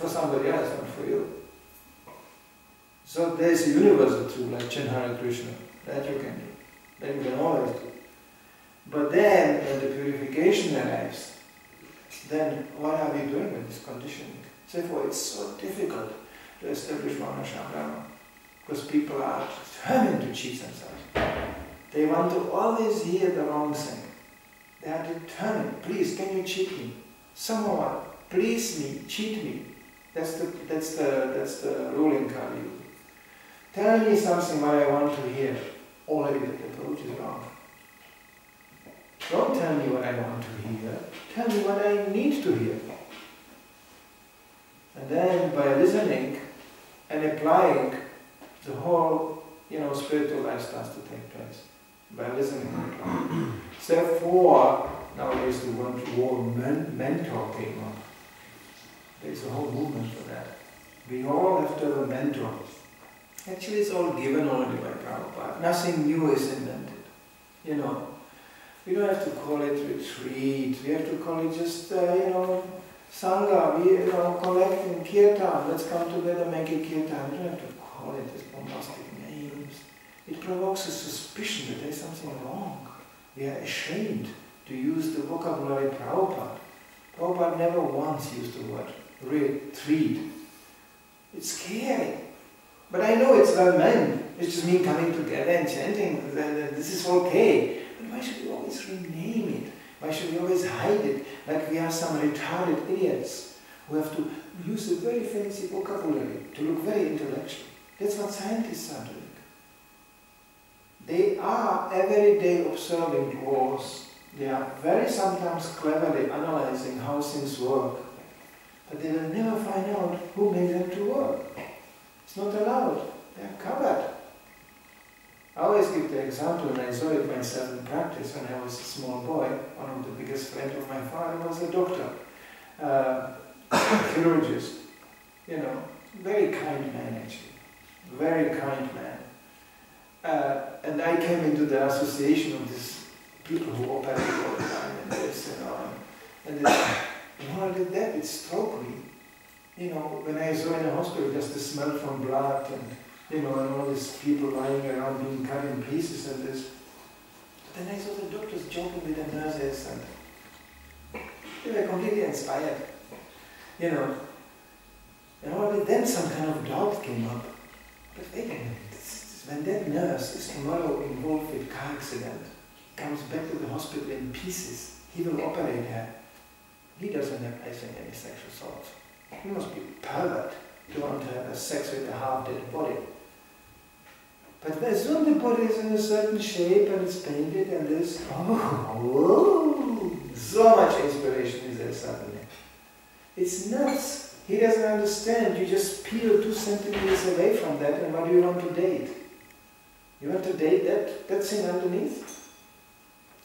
for somebody else, not for you. So there's a universal truth like Chin Hare Krishna, that you can do, that you can always do. But then, when the purification arrives, then what are we doing with this conditioning? Therefore, it's so difficult to establish Varnashram, because people are determined to cheat themselves. They want to always hear the wrong thing. They are determined. Please, can you cheat me? Somehow, please me, cheat me. That's the rule in Kali Yuga. Tell me something what I want to hear. Already the approach is wrong. Don't tell me what I want to hear. Tell me what I need to hear. And then by listening and applying, the whole, spiritual life starts to take place. By listening and applying. Therefore, nowadays the word mentor came up. There's a whole movement for that. We all have to have a mentor. Actually, it's all given already by Prabhupada. Nothing new is invented. We don't have to call it retreat. We have to call it just, Sangha. We, collect in kirtan. Let's come together, make a kirtan. We don't have to call it these bombastic names. It provokes a suspicion that there's something wrong. We are ashamed to use the vocabulary Prabhupada. Prabhupada never once used the word retreat. It's scary. But I know it's well meant. It's just me coming together and chanting. This is okay. But why should we always rename it? Why should we always hide it? Like we are some retarded idiots who have to use a very fancy vocabulary to look very intellectual. That's what scientists are doing. They are every day observing laws. They are very sometimes cleverly analyzing how things work. But they will never find out who made them to work. It's not allowed. They are covered. I always give the example, and I saw it myself in practice when I was a small boy. One of the biggest friends of my father was a doctor, chirurgist. Very kind man actually. Very kind man. And I came into the association of these people who operate all the time and this and more than that, it struck me. When I saw in the hospital just the smell from blood and all these people lying around being cut in pieces and this. But then I saw the doctors joking with the nurses and they were completely inspired. And only then some kind of doubt came up. But wait a minute, when that nurse is tomorrow involved with car accident, comes back to the hospital in pieces, he will operate her. He doesn't have, I think, any sexual thoughts. He must be pervert to want to have sex with a half-dead body. But as soon as the body is in a certain shape and it's painted and this, so much inspiration is there suddenly. It's nuts. He doesn't understand. You just peel 2 centimeters away from that, and what do you want to date? You want to date that thing underneath?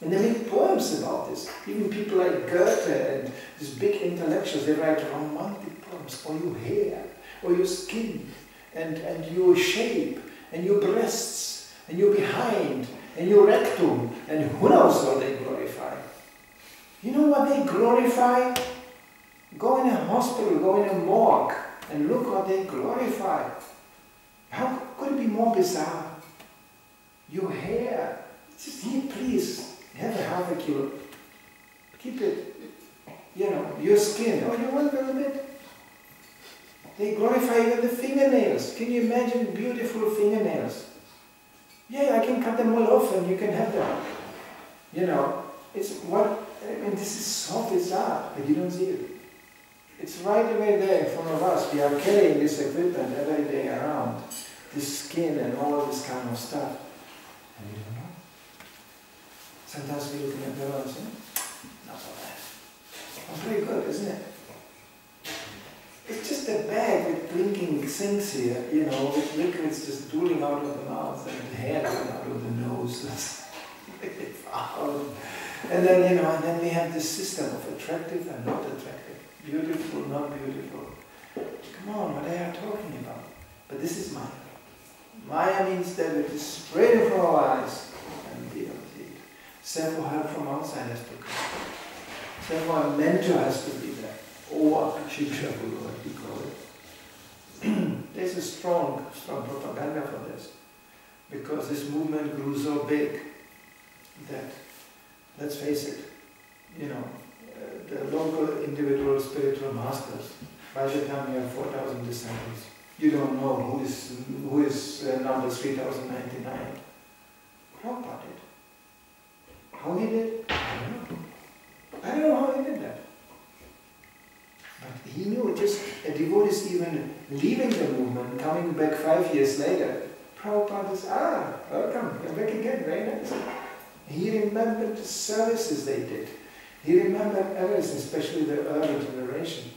And they make poems about this. Even people like Goethe and these big intellectuals, they write romantic poems, or your hair, or your skin, and your shape, and your breasts, and your behind, and your rectum, and who knows what they glorify. You know what they glorify? Go in a hospital, go in a morgue, and look what they glorify. How could it be more bizarre? Your hair, just here, please. Have a half a kilo. Keep it. Your skin. Oh, you want a little bit? They glorify even the fingernails. Can you imagine beautiful fingernails? Yeah, I can cut them all off and you can have them. This is so bizarre, but you don't see it. It's right away there in front of us. We are carrying this equipment every day around. This skin and all this kind of stuff. And you don't know. Sometimes we look in the mirror and say, not so bad. That's very good, isn't it? It's just a bag with blinking things here, with liquids just drooling out of the mouth and hair going out of the nose. And then we have this system of attractive and not attractive, beautiful, not beautiful. Come on, what are you talking about? But this is Maya. Maya means that it is straight in front of our eyes, and we don't see it. Therefore, help from outside has to come. Therefore, a mentor has to be there, or Shiksha Guru, as we call it. a strong propaganda for this. Because this movement grew so big that, let's face it, you know, the local individual spiritual masters, by the time you have 4,000 disciples, you don't know who is number 3099. Prabhupada did. How he did? I don't know. I don't know how he did that. But he knew just a devotee even leaving the movement, coming back 5 years later, Prabhupada is, welcome, you're back again, very nice. He remembered the services they did. He remembered everything, especially the early generation.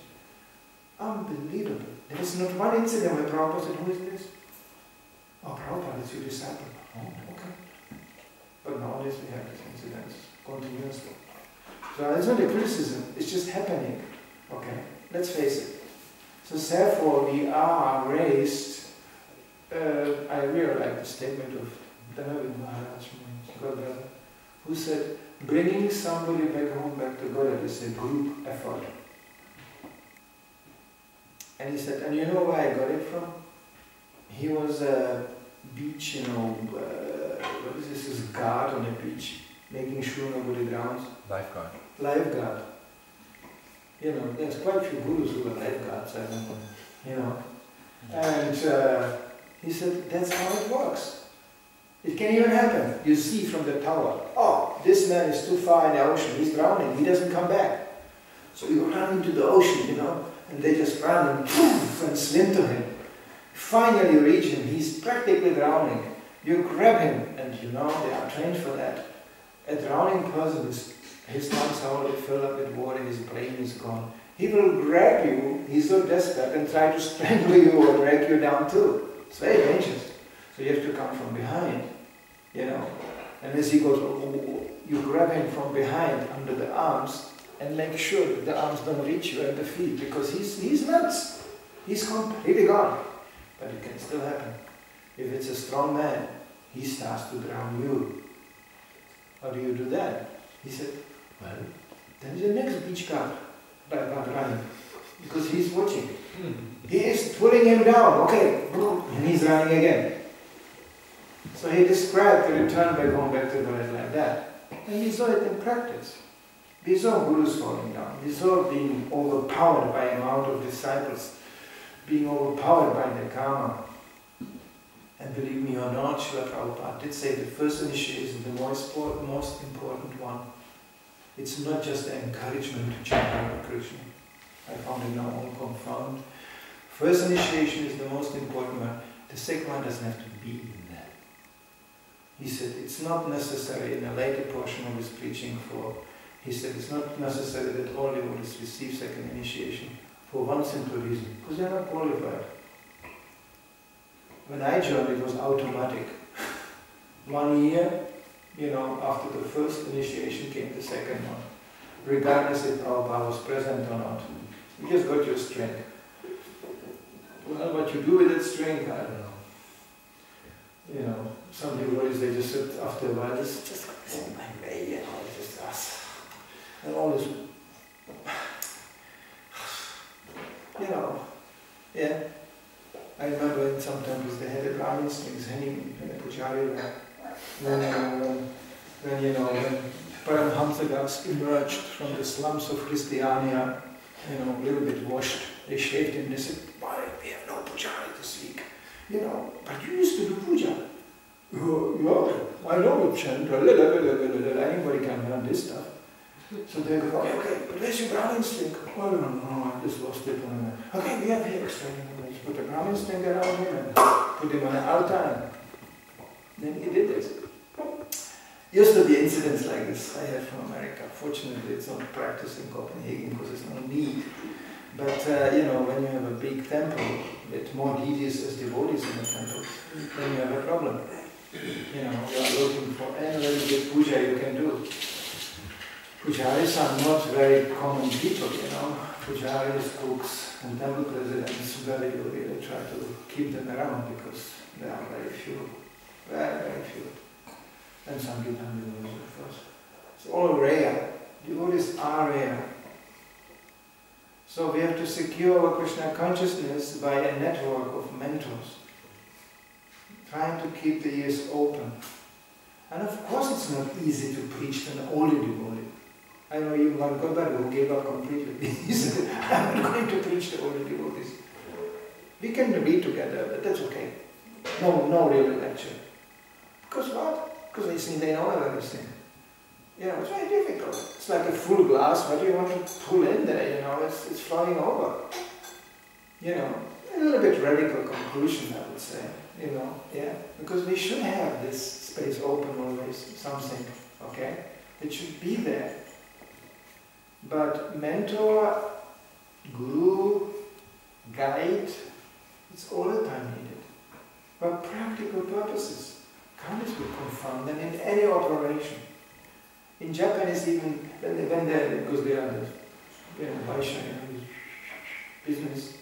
Unbelievable. There was not one incident where Prabhupada said, who is this? Oh, Prabhupada is your disciple. Oh, okay. But nowadays we have these incidents continuously. So it's not a criticism, it's just happening. Okay, let's face it. So therefore we are raised, I really like the statement of David Maharaj, Godbrother, who said, bringing somebody back home, back to God is a group effort. And he said, and you know where I got it from? He was a beach, you know, what is this guard on the beach, making sure nobody drowns. Lifeguard. Lifeguard. You know, there's quite a few gurus who are lifeguards, I don't know, you know. And he said, that's how it works. It can even happen. You see from the tower, oh, this man is too far in the ocean, he's drowning, he doesn't come back. So you run into the ocean, you know, and they just run and poof, and swim to him. Finally reach him, he's practically drowning. You grab him, and you know, they are trained for that. A drowning person, his lungs are already filled up with water, his brain is gone. He will grab you, he's so desperate, and try to strangle you or drag you down too. It's very dangerous. So you have to come from behind, you know. And as he goes, you grab him from behind under the arms and make sure that the arms don't reach you at the feet, because he's nuts. He's completely gone. But it can still happen. If it's a strong man, he starts to drown you. How do you do that? He said, well, then the next beach guard running, because he's watching. He is pulling him down, okay, and he's running again. So he described the return back home, back to God like that. And we saw it in practice. We saw gurus falling down. We saw being overpowered by amount of disciples, being overpowered by their karma. And believe me or not, Srila Prabhupada did say the first initiation is the most important one. It's not just the encouragement to chant Hare Krishna. I found it now all confirmed. First initiation is the most important one. The second one doesn't have to be in that. He said it's not necessary in a later portion of his preaching he said it's not necessary that all devotees receive second initiation for one simple reason, because they are not qualified. When I joined, it was automatic. 1 year, you know, after the first initiation came the second one. Regardless if Prabhupada was present or not. You just got your strength. Well, what you do with that strength, I don't know. You know, some devotees, they just sit after a while, just my way, you know, just us. And all this, you know, yeah. I remember in some temples they had the Brahmin strings hanging in the Pujari rack. When you know, when Paramhamsa emerged from the slums of Christiania, you know, a little bit washed, they shaved him, they said, why, we have no Pujari this week. You know, but you used to do puja. Yeah, I know you chant, anybody can learn this stuff. So they go, okay, but where's your Brahmin string? Oh, no, I just lost it. Okay, we have here extra. Put the Brahmin string around him and put him on an altar. Then he did this. Used to be incidents like this I had from America. Fortunately, it's not practiced in Copenhagen because there's no need. But, you know, when you have a big temple with more deities as devotees in the temple, then you have a problem. You know, you are looking for any little bit puja you can do. Pujaris are not very common people, you know. Pujaris, cooks, and temple presidents, very really try to keep them around because there are very few. Very, very few. And some Kirtan devotees, of course. It's all rare. Devotees are rare. So we have to secure our Krishna consciousness by a network of mentors, trying to keep the ears open. And of course it's not easy to preach to an older devotee. I know even one Gopal who gave up completely. He said, I'm not going to preach to older devotees. We can be together, but that's okay. No real lecture. Because what? Because they think they know everything. You know, it's very difficult. It's like a full glass, what do you want to pull in there, you know, it's flowing over. You know, a little bit radical conclusion, I would say, you know, yeah. Because we should have this space open always, something, okay? It should be there. But mentor, guru, guide, it's all the time needed. For practical purposes, kindness will confound them in any operation. In Japanese even, when they, because they are the Vaishya business,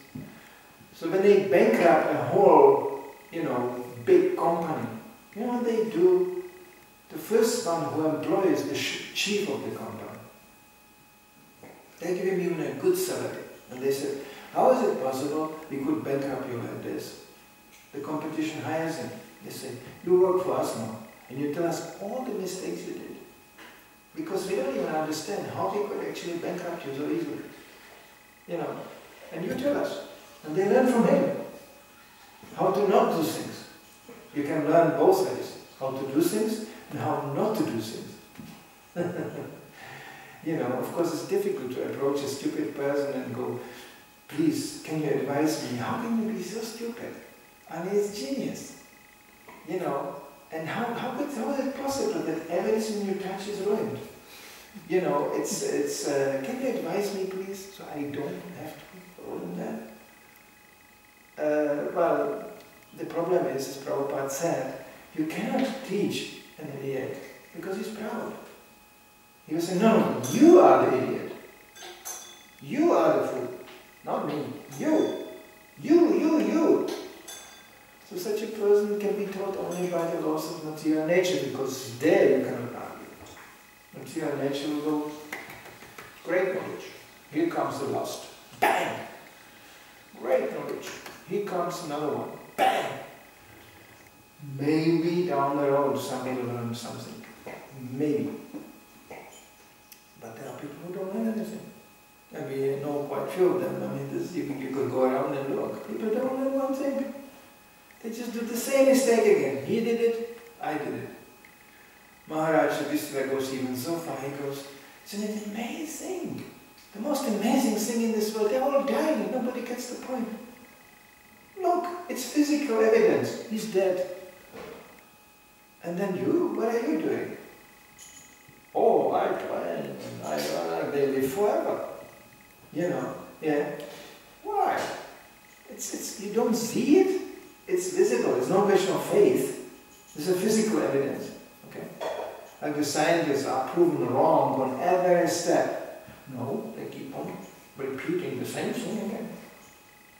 so when they bankrupt a whole, you know, big company, you know what they do? The first one who employs the chief of the company, they give him even a good salary. And they said, how is it possible we could bankrupt you like this? The competition hires him. They say, you work for us now, and you tell us all the mistakes you did. Because we don't even understand how we could actually bankrupt you so easily. You know, and you tell us. And they learn from him how to not do things. You can learn both ways, how to do things and how not to do things. You know, of course it's difficult to approach a stupid person and go, please, can you advise me? How can you be so stupid? I mean, it's genius. You know, and how is it possible that everything you touch is ruined? You know, can you advise me please, so I don't have to ruin that? Well, the problem is, as Prabhupada said, you cannot teach an idiot because he's proud. He will say, no, you are the idiot. You are the fool, not me. You. So such a person can be taught only by the laws of material nature, because there you cannot argue. Material nature will go, great knowledge. Here comes the lust. Bang! Great knowledge. Here comes another one. Bang! Maybe down the road somebody will learn something. Maybe. But there are people who don't learn anything. And we know quite few of them. I mean, you could go around and look. People don't learn one thing. They just do the same mistake again. He did it, I did it. Maharaj Yudhishthira goes even so far, he goes, isn't it amazing? The most amazing thing in this world, they're all dying, nobody gets the point. Look, it's physical evidence, he's dead. And then you, what are you doing? Oh, I plan, they live forever. You know, yeah. Why? You don't see it? It's visible, it's no question of faith. It's a physical evidence. Okay? Like the scientists are proven wrong on every step. No, they keep on repeating the same thing again.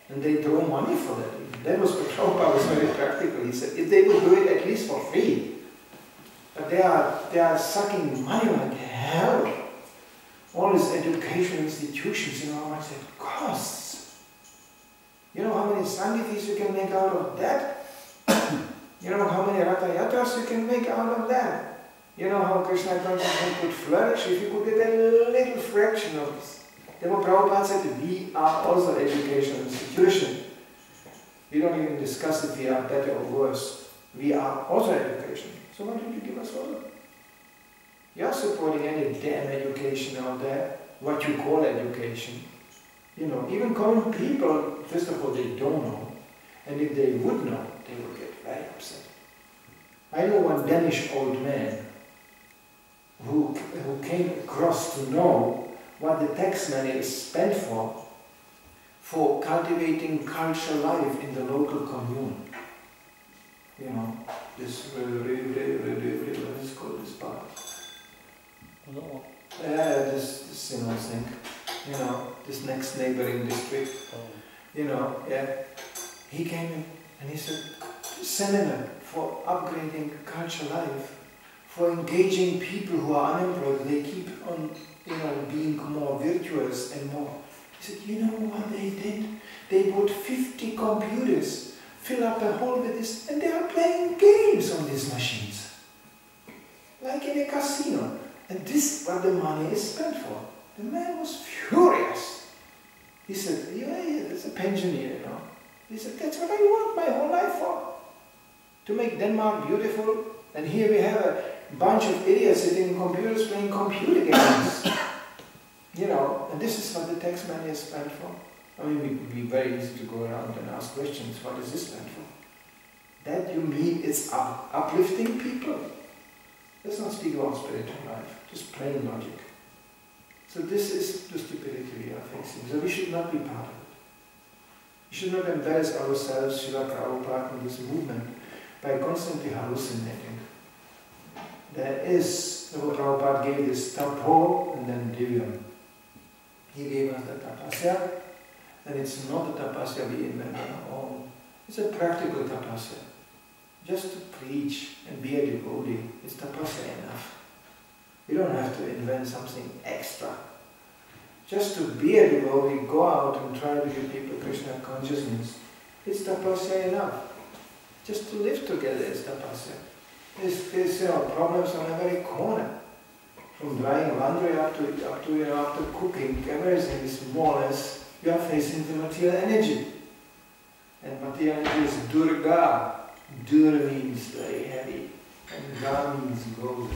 And they throw money for that. That was what Prabhupada was very practical. He said, if they would do it at least for free, but they are sucking money like hell. All these education institutions, you know how much it costs. You know how many sannidhis you can make out of that? You know how many ratayatas you can make out of that? You know how Krishna consciousness could flourish if you could get a little fraction of this. Therefore Prabhupada said, we are also an educational institution. We don't even discuss if we are better or worse. We are also education. So why don't you give us order? You are supporting any damn education out there, what you call education. You know, even common people, first of all, they don't know. And if they would know, they would get very upset. I know one Danish old man who came across to know what the tax money is spent for cultivating cultural life in the local commune. You know, this, what is it called, this part? This you know, thing. You know, this next neighboring district. You know, yeah. He came in and he said, seminar for upgrading cultural life, for engaging people who are unemployed. They keep on, you know, being more virtuous and more He said, you know what they did? They bought 50 computers, fill up a hall with this, and they are playing games on these machines. Like in a casino. And this is what the money is spent for. The man was furious. He said, yeah, that's a pensioner, you know. He said, that's what I want my whole life for. To make Denmark beautiful. And here we have a bunch of idiots sitting in computers playing computer games. You know, and this is what the tax money is spent for. I mean, it would be very easy to go around and ask questions, what is this spent for? That you mean it's uplifting people. Let's not speak about spiritual life, just plain logic. So this is the stupidity we are facing. So we should not be part of it. We should not embarrass ourselves, Srila Prabhupada, in this movement by constantly hallucinating. There is, Prabhupada gave this tapo and then divyam. He gave us the tapasya, and it's not the tapasya we invent on our own. It's a practical tapasya. Just to preach and be a devotee, it's tapasya enough. You don't have to invent something extra. Just to be a devotee, go out and try to give people Krishna consciousness, it's tapasya enough. Just to live together is tapasya. There's problems on every corner. From drying laundry up to cooking, everything is more or less, you are facing the material energy. And material energy is Durga. Dur means very heavy, and Ga means gold.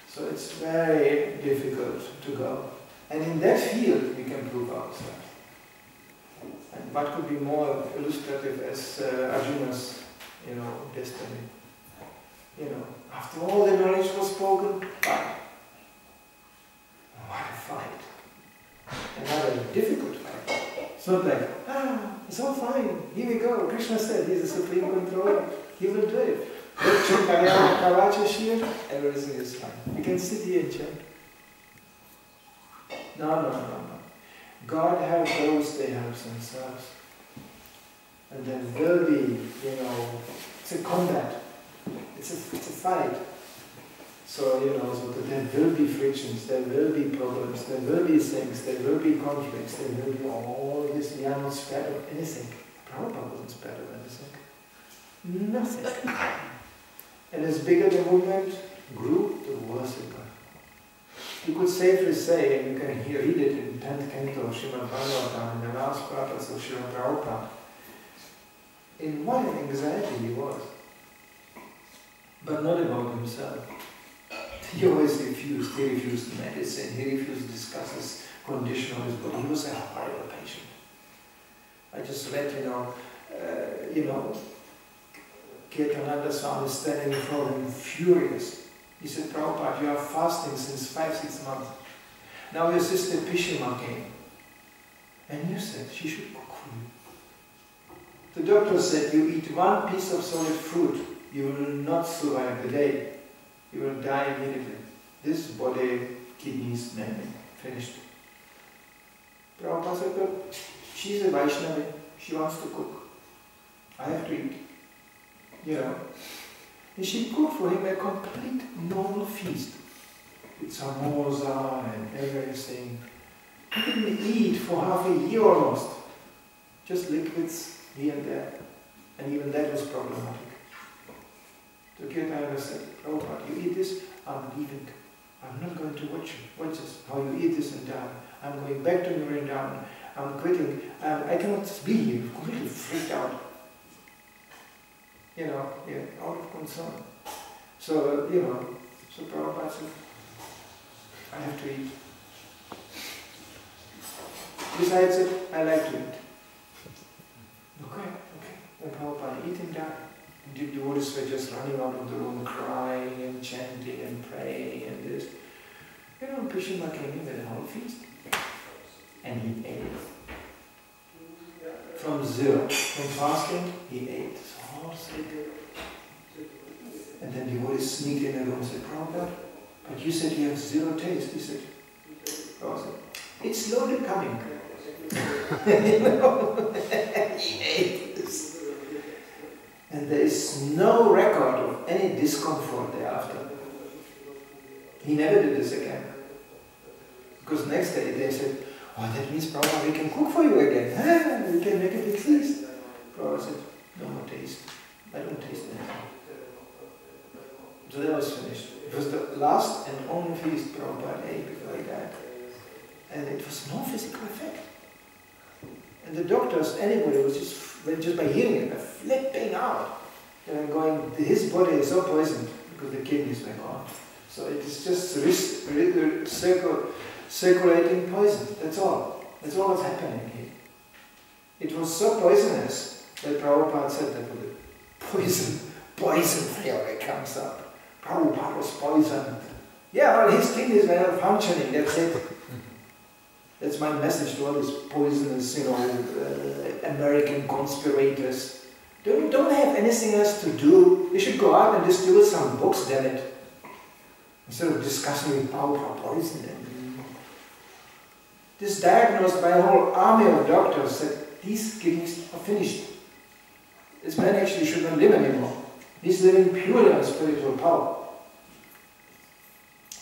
So it's very difficult to go. And in that field we can prove ourselves. And what could be more illustrative as Arjuna's, destiny? After all the knowledge was spoken, fight. What a fight. Another difficult fight. It's not like, it's all fine, here we go. Krishna said he's the supreme controller, he will do it. Everything is fine. You can sit here and chant. No. God helps those they help themselves. And there will be, it's a combat. It's a fight. So, so there will be frictions, there will be problems, there will be things, there will be conflicts, there will be all this. We are not spared of anything. Prabhupada wasn't spared of anything. Nothing. And as bigger the movement grew, the worse it got. You could safely say, and you can read it in 10th canto of Srimad Bhagavatam, in the last chapters of Srila Prabhupada, in what an anxiety he was. But not about himself. He always refused. He refused medicine. He refused to discuss his condition of his body. He was a horrible patient. I just read, Kirtananda Swami standing in front of him, furious. He said, Prabhupada, you are fasting since 5-6 months. Now your sister Pishima came. And you said she should cook for you. The doctor said, you eat one piece of solid fruit, you will not survive the day. You will die immediately. This body, kidneys, everything, finished. Prabhupada said, but she's a Vaishnavi, she wants to cook. I have to eat. And she cooked for him a complete normal feast. With samosa and everything. He didn't eat for half a year almost. Just liquids here and there. And even that was problematic. So Kirtananda said, Prabhupada, you eat this, I'm leaving. I'm not going to watch you. Watch this, how you eat this and die. I'm going back to Vrindavan. I'm quitting. I cannot be here. I'm completely freaked out. Out of concern. So, so Prabhupada said, I have to eat. Besides it, I like to eat. Okay. Then Prabhupada eat and die. The devotees were just running out of the room, crying and chanting and praying and this. Pishima came in with a whole feast. And he ate. From zero. From fasting, he ate. So sick. And then devotees sneaked in the room and said, Prabhupada, but you said you have zero taste. He said, it's slowly coming. He ate this. And there is no record of any discomfort thereafter. He never did this again. Because next day they said, Oh, that means, Prabhupada, we can cook for you again. We can make a big feast. Prabhupada said, no more taste. I don't taste anything. So that was finished. It was the last and only feast Prabhupada ate before he died. And it was no physical effect. And the doctors, anybody, was just by hearing it, they're flipping out. They were going, his body is so poisoned because the kidneys were gone. So it is just circulating poison. That's all. That's all that's happening here. It was so poisonous that Prabhupada said that the poison theory comes up. Prabhupada was poisoned. Yeah, well, his kidneys were not functioning, that's it. That's my message to all these poisonous, American conspirators. Don't have anything else to do. You should go out and distribute some books, damn it. Instead of discussing with Prabhupada poison. This diagnosed by a whole army of doctors that these kidneys are finished. This man actually should not live anymore. He's living purely on spiritual power.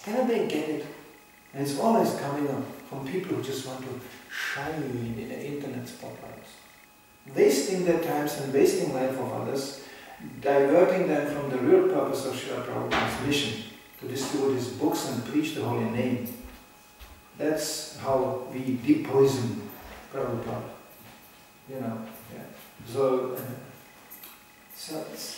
Cannot they get it? And it's always coming up from people who just want to shine in the internet spotlights. Wasting their times and wasting life of others, diverting them from the real purpose of Srila Prabhupada's mission, to distribute his books and preach the holy name. That's how we depoison Prabhupada. So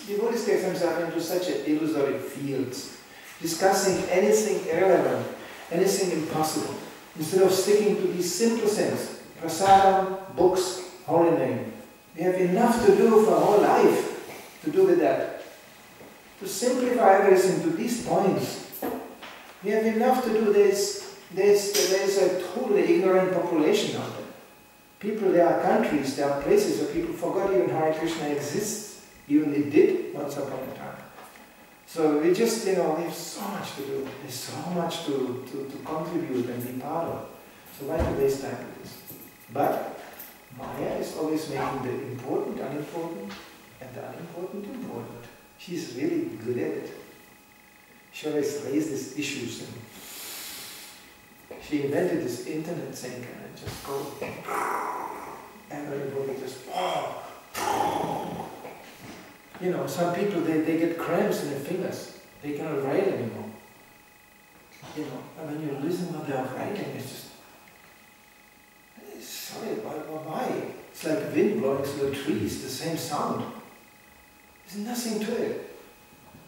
devotees get themselves into such illusory fields, discussing anything irrelevant, anything impossible, instead of sticking to these simple things: prasadam, books, holy name. We have enough to do for our whole life to do with that. To simplify everything to these points. We have enough to do this. There's a totally ignorant population out there. People, there are countries, there are places where people forgot even Hare Krishna exists. Even it did once upon a time. So we just, we have so much to do. There's so much to contribute and be part of. So why to waste time with this? But Maya is always making the important unimportant and the unimportant important. She's really good at it. She always raises issues. And she invented this internet thing, and it just goes. Everybody just. Some people they get cramps in their fingers. They cannot write anymore. And when you listen to what they are writing, it's sorry, why? It's like wind blowing through the trees, the same sound. There's nothing to it.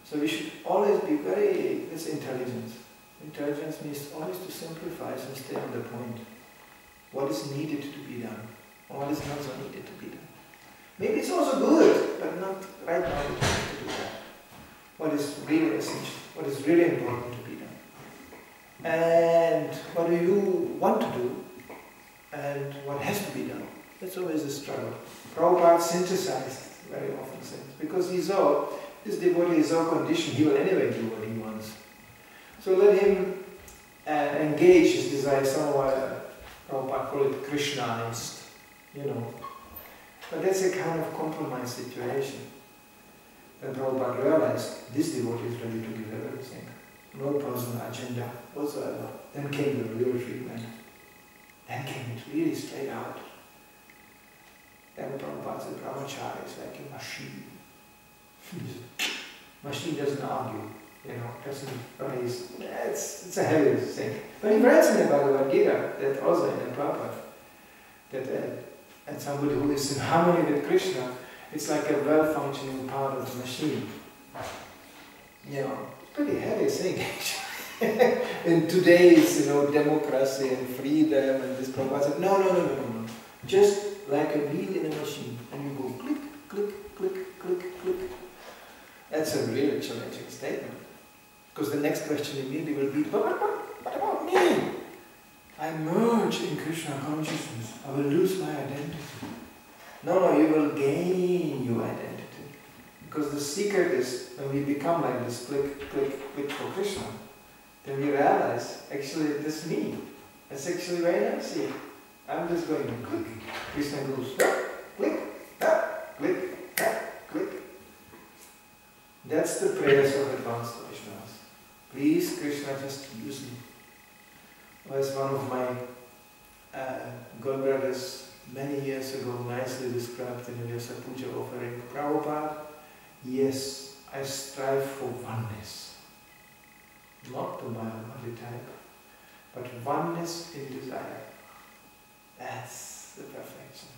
So we should always be that's intelligence. Intelligence means always to simplify and stay on the point. What is needed to be done, or what is not so needed to be done. Maybe it's also good, but not right now we have to do that. What is really essential, what is really important to be done. And what do you want to do, and what has to be done. That's always a struggle. Prabhupada synthesized very often things, because this devotee is so conditioned, he will anyway do what he wants. So let him engage his desire somewhat, Prabhupada call it Krishnaized, But that's a kind of compromise situation. Then Prabhupada realized this devotee is ready to give everything. No personal agenda whatsoever. Then came the real treatment. Then came it really straight out. Then Prabhupada said, Brahmachari is like a machine. Machine doesn't argue, doesn't raise. It's a heavy thing. But he writes in the Bhagavad Gita, that also in the Prabhupada, that and somebody who is in harmony with Krishna, it's like a well-functioning part of the machine. It's a pretty heavy thing actually. In today's, democracy and freedom and this Prabhupada said, no. Just like a wheel in a machine, and you go click, click, click, click, click. That's a really challenging statement. Because the next question immediately will be, but what about me? I merge in Krishna consciousness. I will lose my identity. No, you will gain your identity. Because the secret is, when we become like this, click, click, click for Krishna, then we realize, actually, this is me. It's actually very nice here. I'm just going to click. Krishna goes, click, click, click. That's the prayers of advanced Vaishnavas. Please, Krishna, just use me. As one of my described in the Vyasa Puja offering Prabhupada, yes, I strive for oneness. Not the Mayavadi type, but oneness in desire. That's the perfection.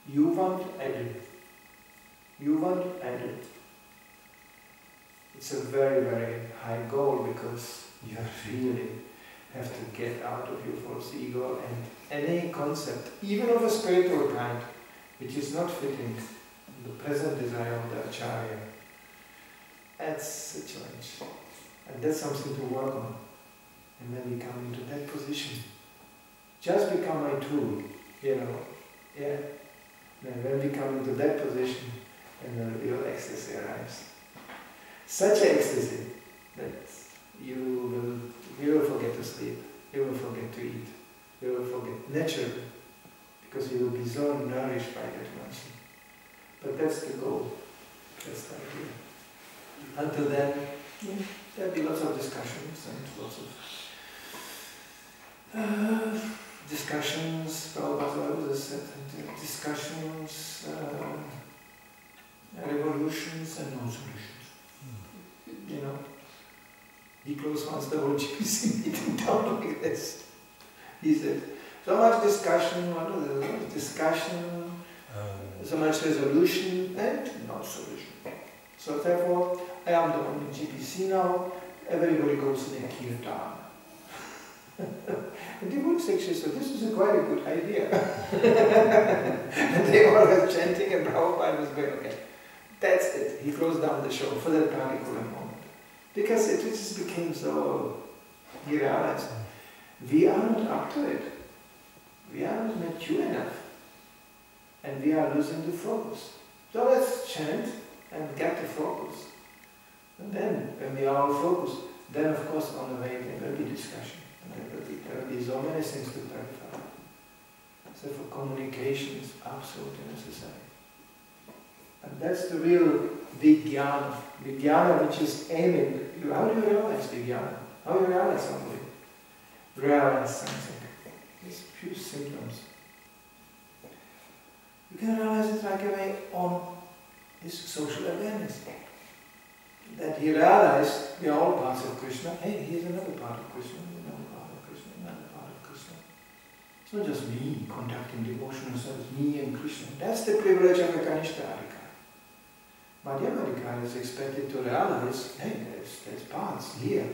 You want, I do. You want, I do. It's a very, very high goal because you really have to get out of your false ego and any concept, even of a spiritual kind, which is not fitting the present desire of the Acharya. That's a challenge. And that's something to work on. And when we come into that position, just become my tool, you know. Yeah. And when we come into that position, then the real ecstasy arrives. Such an ecstasy that you will forget to sleep, you will forget to eat, you will forget naturally, because you will be so nourished by that emotion. But that's the goal, that's the idea. Until then, there'll be lots of discussions and lots of discussions, revolutions and non-solutions. You know, he closed once the whole GPC meeting down like this. He said, so much discussion, so much resolution and no solution. So therefore, I am the only GPC now, everybody goes in a kirtan. And the devotee actually said, this is quite a good idea. And they all were chanting and Prabhupada was going, okay, that's it. He closed down the show for that particular moment. Because it just became so, he realized, we are not up to it. We are not mature enough. And we are losing the focus. So let's chant and get the focus. And then, when we are all focused, then of course on the way there will be discussion. There will be so many things to clarify. So for communication is absolutely necessary. And that's the real Vijnana. Vijnana which is aiming. How do you realize Vijnana? How do you realize something? Realize something. These few symptoms. You can realize it right away on his social awareness. That he realized we are all parts of Krishna. Hey, here's another part of Krishna, another part of Krishna, another part of Krishna. It's not just me conducting devotional service, me and Krishna. That's the privilege of a Kanishta Adhikar. Madhyama Adhikar is expected to realize, hey, there's parts here.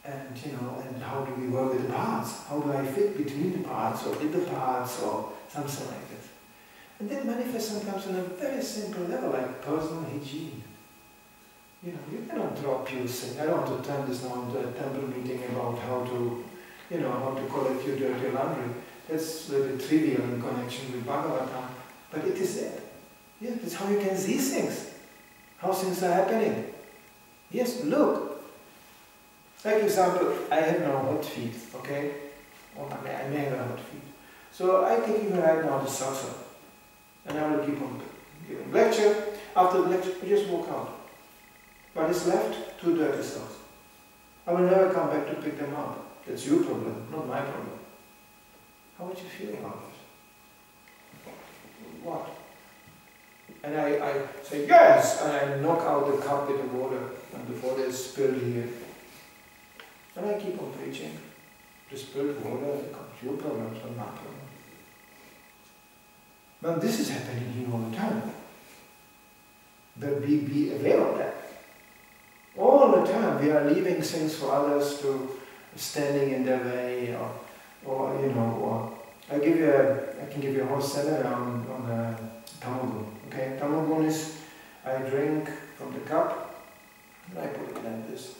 And you know, and how do we work with the parts? How do I fit between the parts or with the parts or something like that? And that manifests sometimes on a very simple level, like personal hygiene. You know, you cannot drop your sin. I don't want to turn this now into a temple meeting about how to, you know, how to collect your dirty laundry. That's very trivial in connection with Bhagavatam, but it is there. Yeah, that's how you can see things, how things are happening. Yes, look. Like example, I have now hot feet, okay? Or I may have hot feet. So I take even right now the socks off. And I will keep on giving lecture. After the lecture, I just walk out. But it's left 2 dirty socks. I will never come back to pick them up. That's your problem, not my problem. How would you feel about it? What? And I say, yes! And I knock out the cup with the water, and the water is spilled here. And I keep on preaching. The spilled water, it's your problem, it's not my problem. Now this is happening here all the time. But be aware of that. All the time we are leaving things for others to standing in their way, or you know, or I can give you a whole seminar on tamagun. Okay, tamagun is I drink from the cup and I put it like this.